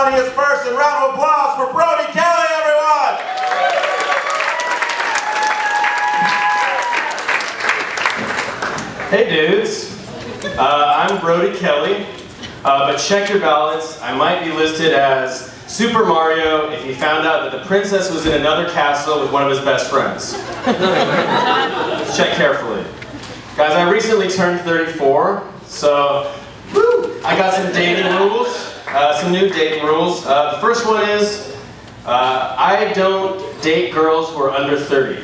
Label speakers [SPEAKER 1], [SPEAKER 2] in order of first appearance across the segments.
[SPEAKER 1] funniest person. Round of applause for Brodie Kelly, everyone!
[SPEAKER 2] Hey dudes, I'm Brodie Kelly, but check your ballots. I might be listed as Super Mario if he found out that the princess was in another castle with one of his best friends. Check carefully. Guys, I recently turned 34, so I got some dating rules, some new dating rules. The first one is, I don't date girls who are under 30.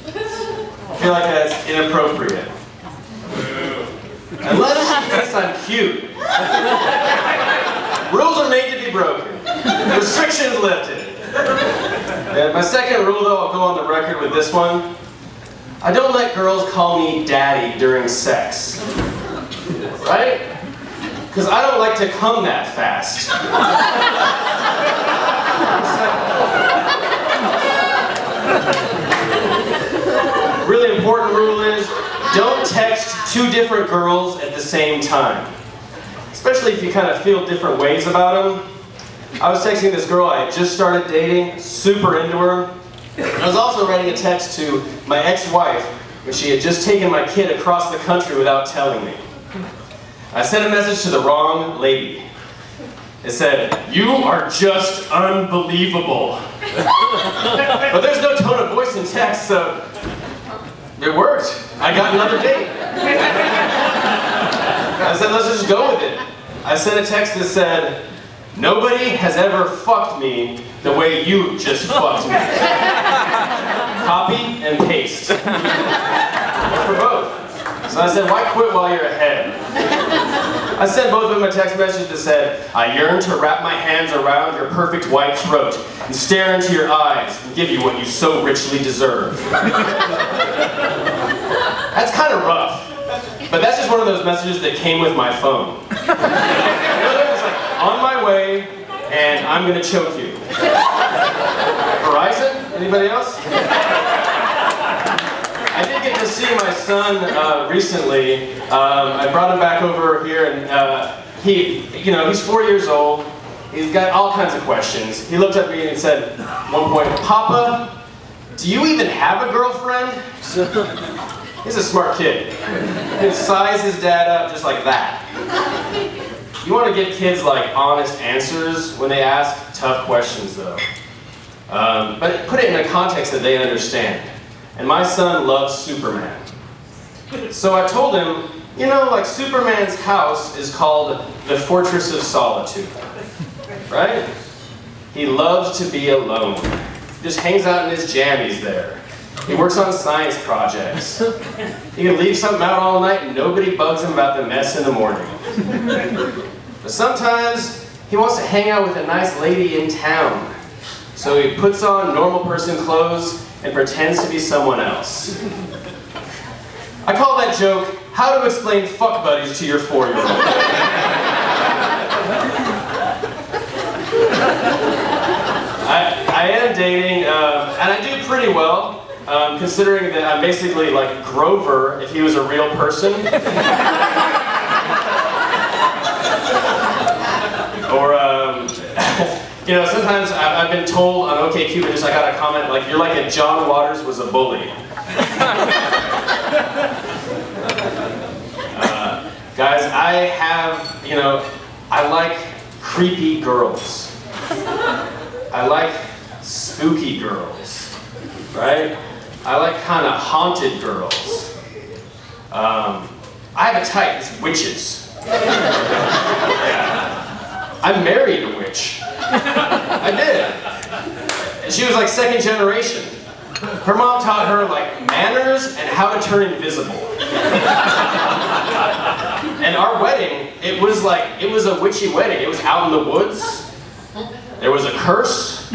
[SPEAKER 2] I feel like that's inappropriate. Unless she thinks I'm cute. Rules are made to be broken. Restrictions lifted. And my second rule, though, I'll go on the record with this one. I don't let girls call me daddy during sex. Right? Because I don't like to come that fast. Really important rule is, don't text two different girls at the same time. Especially if you kind of feel different ways about them. I was texting this girl I had just started dating, super into her. I was also writing a text to my ex-wife when she had just taken my kid across the country without telling me. I sent a message to the wrong lady. It said, "You are just unbelievable." But there's no tone of voice in text, so it worked. I got another date. I said, let's just go with it. I sent a text that said, "Nobody has ever fucked me the way you just fucked me." Copy and paste. For both. So I said, why quit while you're ahead? I sent both of them a text message that said, "I yearn to wrap my hands around your perfect white throat and stare into your eyes and give you what you so richly deserve." That's kind of rough. But that's just one of those messages that came with my phone. You know, it's like, on my way, and I'm gonna choke you. Verizon? Anybody else? I did get to see my son recently. I brought him back over here, and he's 4 years old. He's got all kinds of questions. He looked at me and said, at one point, "Papa, do you even have a girlfriend?" He's a smart kid. He can size his dad up just like that. You want to give kids like honest answers when they ask tough questions, though. But put it in a context that they understand. And my son loves Superman. So I told him, you know, like Superman's house is called the Fortress of Solitude. Right? He loves to be alone. He just hangs out in his jammies there. He works on science projects. He can leave something out all night and nobody bugs him about the mess in the morning. But sometimes he wants to hang out with a nice lady in town. So he puts on normal person clothes and pretends to be someone else. I call that joke, "How to explain fuck buddies to your 4-year-old." I am dating, and I do pretty well. Considering that I'm basically like Grover if he was a real person. Or, you know, sometimes I've been told on OkCupid, just I got a comment like, "You're like a John Waters was a bully." Guys, I like creepy girls. I like spooky girls, right? I like kind of haunted girls. I have a type, it's witches. Yeah. I married a witch. I did. And she was like second generation. Her mom taught her like manners and how to turn invisible. And our wedding, it was a witchy wedding. It was out in the woods. There was a curse.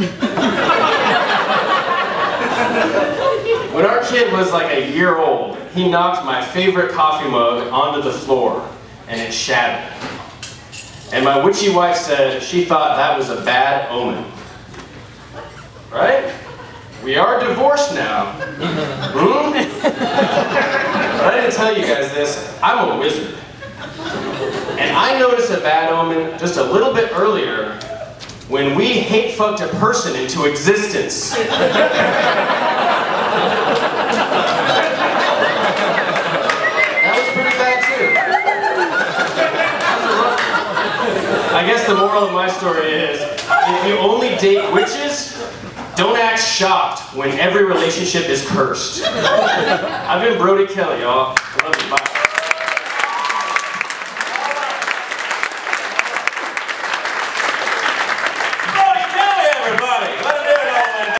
[SPEAKER 2] When our kid was like a year old, he knocked my favorite coffee mug onto the floor, and it shattered. And my witchy wife said she thought that was a bad omen. Right? We are divorced now. But I didn't tell you guys this, I'm a wizard. And I noticed a bad omen just a little bit earlier hate fucked a person into existence. That was pretty bad too. I guess the moral of my story is, if you only date witches, don't act shocked when every relationship is cursed. I've been Brodie Kelly, y'all. I love you. Bye.